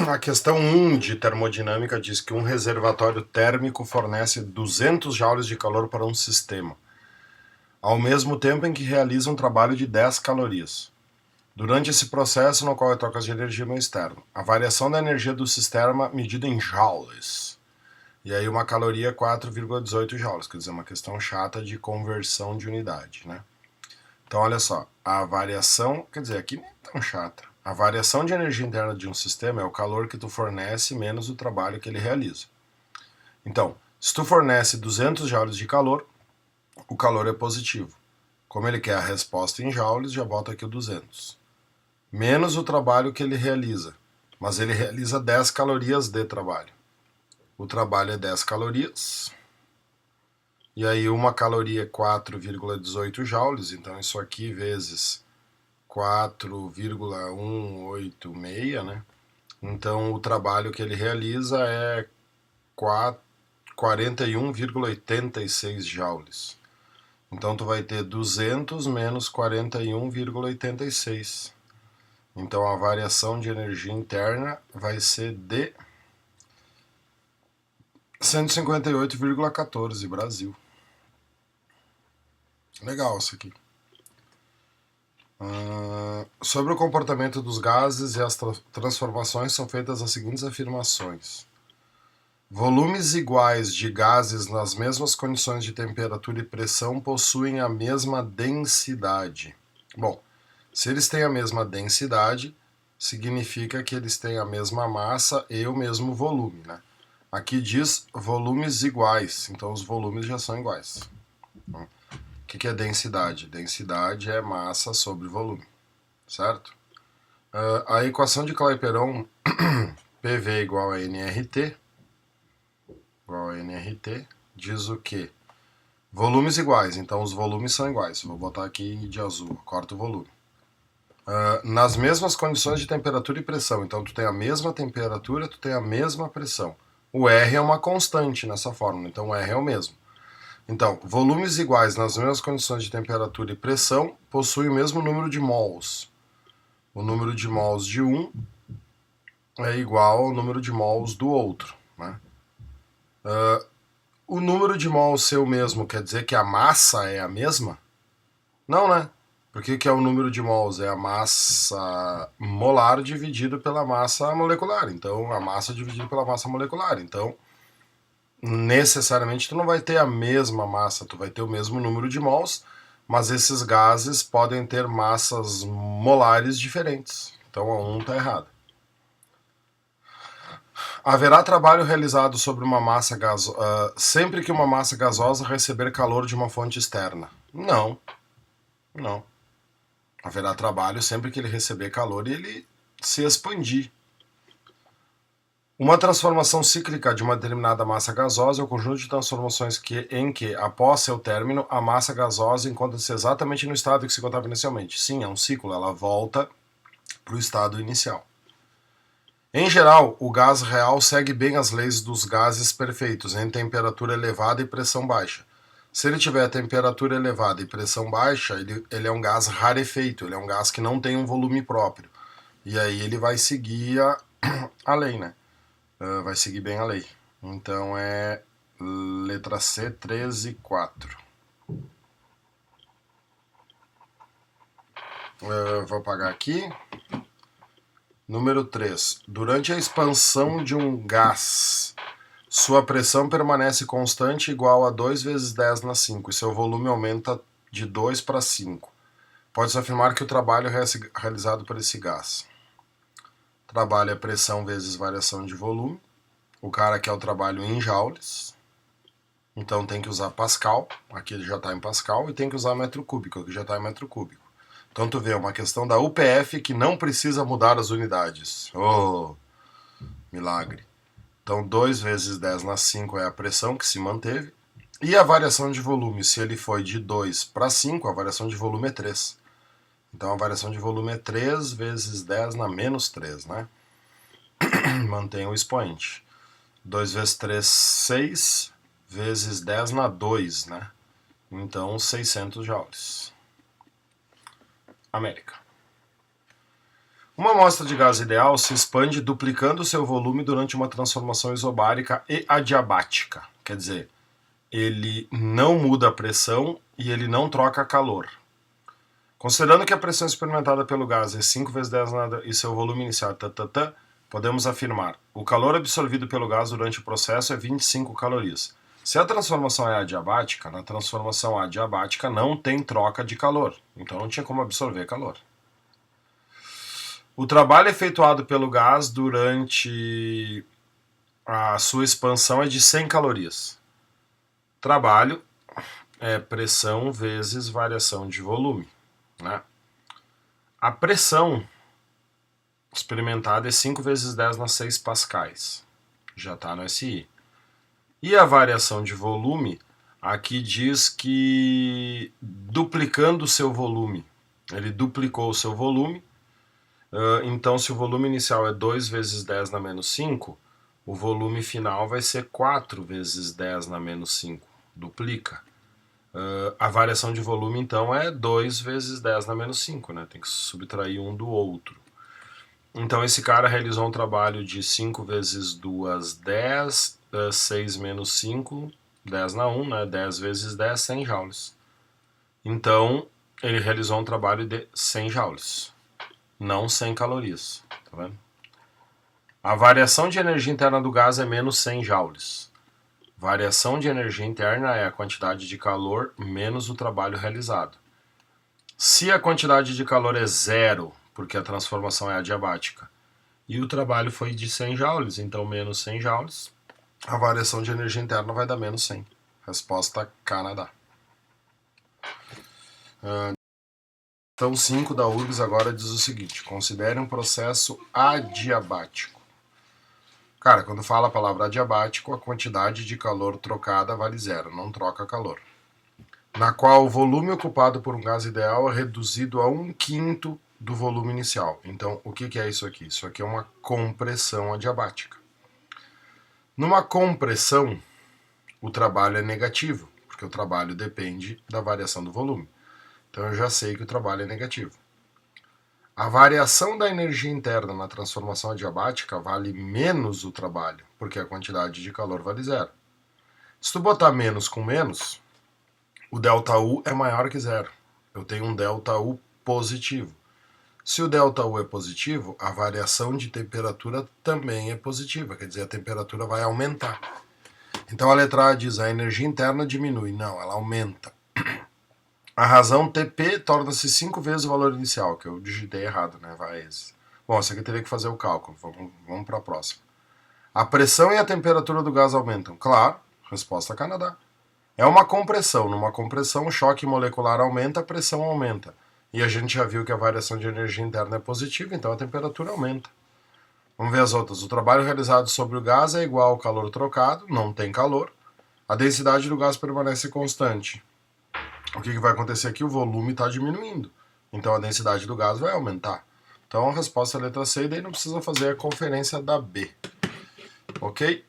A questão 1 de termodinâmica diz que um reservatório térmico fornece 200 joules de calor para um sistema, ao mesmo tempo em que realiza um trabalho de 10 calorias. Durante esse processo, no qual trocas de energia no externo, a variação da energia do sistema medida em joules. E aí uma caloria é 4,18 joules, quer dizer, uma questão chata de conversão de unidade, né? Então, olha só, a variação, quer dizer, aqui nem é tão chata. A variação de energia interna de um sistema é o calor que tu fornece menos o trabalho que ele realiza. Então, se tu fornece 200 joules de calor, o calor é positivo. Como ele quer a resposta em joules, já bota aqui o 200. Menos o trabalho que ele realiza. Mas ele realiza 10 calorias de trabalho. O trabalho é 10 calorias. E aí uma caloria é 4,18 joules, então isso aqui vezes 4,186, né? Então o trabalho que ele realiza é 41,86 joules. Então tu vai ter 200 menos 41,86. Então a variação de energia interna vai ser de 158,14, Brasil. Legal isso aqui. Sobre o comportamento dos gases e as transformações são feitas as seguintes afirmações. Volumes iguais de gases nas mesmas condições de temperatura e pressão possuem a mesma densidade. Bom, se eles têm a mesma densidade, significa que eles têm a mesma massa e o mesmo volume, né? Aqui diz volumes iguais, então os volumes já são iguais. O que é densidade? Densidade é massa sobre volume, certo? A equação de Clapeyron, PV igual a nRT, diz o quê? Volumes iguais, então os volumes são iguais. Vou botar aqui de azul, corta o volume. Nas mesmas condições de temperatura e pressão, então tu tem a mesma temperatura, tu tem a mesma pressão. O R é uma constante nessa fórmula, então o R é o mesmo. Então, volumes iguais nas mesmas condições de temperatura e pressão possuem o mesmo número de mols. O número de mols de um é igual ao número de mols do outro, né? O número de mols ser o mesmo quer dizer que a massa é a mesma? Não, né? Porque que é o número de mols? É a massa molar dividido pela massa molecular. Então, a massa dividida pela massa molecular. Então, necessariamente tu não vai ter a mesma massa, tu vai ter o mesmo número de mols, mas esses gases podem ter massas molares diferentes. Então a 1 está errada. Haverá trabalho realizado sobre uma massa gasosa sempre que uma massa gasosa receber calor de uma fonte externa? Não. Não. Haverá trabalho sempre que ele receber calor e ele se expandir. Uma transformação cíclica de uma determinada massa gasosa é o conjunto de transformações em que, após seu término, a massa gasosa encontra-se exatamente no estado que se encontrava inicialmente. Sim, é um ciclo, ela volta para o estado inicial. Em geral, o gás real segue bem as leis dos gases perfeitos, em temperatura elevada e pressão baixa. Se ele tiver temperatura elevada e pressão baixa, ele é um gás rarefeito, ele é um gás que não tem um volume próprio. E aí ele vai seguir a lei, né? Vai seguir bem a lei. Então é letra C, 13,4. Vou apagar aqui. Número 3. Durante a expansão de um gás, sua pressão permanece constante igual a 2 vezes 10 na 5 e seu volume aumenta de 2 para 5. Pode-se afirmar que o trabalho realizado por esse gás. Trabalho é pressão vezes variação de volume. O cara quer o trabalho em joules, então tem que usar Pascal, aqui ele já está em Pascal, e tem que usar metro cúbico, aqui já está em metro cúbico. Então tu vê, uma questão da UPF que não precisa mudar as unidades. Oh, milagre. Então 2 vezes 10 na 5 é a pressão que se manteve, e a variação de volume, se ele foi de 2 para 5, a variação de volume é 3. Então a variação de volume é 3 vezes 10 na menos 3, né? Mantém o expoente. 2 vezes 3, 6, vezes 10 na 2, né? Então, 600 joules. América. Uma amostra de gás ideal se expande duplicando seu volume durante uma transformação isobárica e adiabática. Quer dizer, ele não muda a pressão e ele não troca calor. Considerando que a pressão experimentada pelo gás é 5 vezes 10 e seu volume inicial podemos afirmar: o calor absorvido pelo gás durante o processo é 25 calorias. Se a transformação é adiabática, na transformação adiabática não tem troca de calor, então não tinha como absorver calor. O trabalho efetuado pelo gás durante a sua expansão é de 100 calorias. Trabalho é pressão vezes variação de volume, né? A pressão experimentada é 5 vezes 10 na 6 pascais. Já está no SI. E a variação de volume, aqui diz que duplicando o seu volume. Ele duplicou o seu volume. Então, se o volume inicial é 2 vezes 10 na menos 5, o volume final vai ser 4 vezes 10 na menos 5. Duplica. A variação de volume, então, é 2 vezes 10 na menos 5, né? Tem que subtrair um do outro. Então, esse cara realizou um trabalho de 5 vezes 2, 10, 6 menos 5, 10 na 1, né? 10 vezes 10, 100 joules. Então, ele realizou um trabalho de 100 joules, não 100 calorias. Tá vendo? A variação de energia interna do gás é menos 100 joules. Variação de energia interna é a quantidade de calor menos o trabalho realizado. Se a quantidade de calor é zero, porque a transformação é adiabática, e o trabalho foi de 100 joules, então menos 100 joules, a variação de energia interna vai dar menos 100. Resposta Canadá. Então 5 da URGS agora diz o seguinte: considere um processo adiabático. Cara, quando fala a palavra adiabático, a quantidade de calor trocada vale zero, não troca calor. Na qual o volume ocupado por um gás ideal é reduzido a 1/5 do volume inicial. Então, o que é isso aqui? Isso aqui é uma compressão adiabática. Numa compressão, o trabalho é negativo, porque o trabalho depende da variação do volume. Então, eu já sei que o trabalho é negativo. A variação da energia interna na transformação adiabática vale menos o trabalho, porque a quantidade de calor vale zero. Se tu botar menos com menos, o ΔU é maior que zero. Eu tenho um ΔU positivo. Se o ΔU é positivo, a variação de temperatura também é positiva, quer dizer, a temperatura vai aumentar. Então a letra A diz: a energia interna diminui. Não, ela aumenta. A razão TP torna-se 5 vezes o valor inicial, que eu digitei errado, né? Bom, isso aqui teria que fazer o cálculo. Vamos para a próxima. A pressão e a temperatura do gás aumentam. Claro, resposta Canadá. É uma compressão. Numa compressão, o choque molecular aumenta, a pressão aumenta. E a gente já viu que a variação de energia interna é positiva, então a temperatura aumenta. Vamos ver as outras. O trabalho realizado sobre o gás é igual ao calor trocado, não tem calor. A densidade do gás permanece constante. O que vai acontecer aqui? O volume está diminuindo. Então a densidade do gás vai aumentar. Então a resposta é a letra C, e daí não precisa fazer a conferência da B. Ok?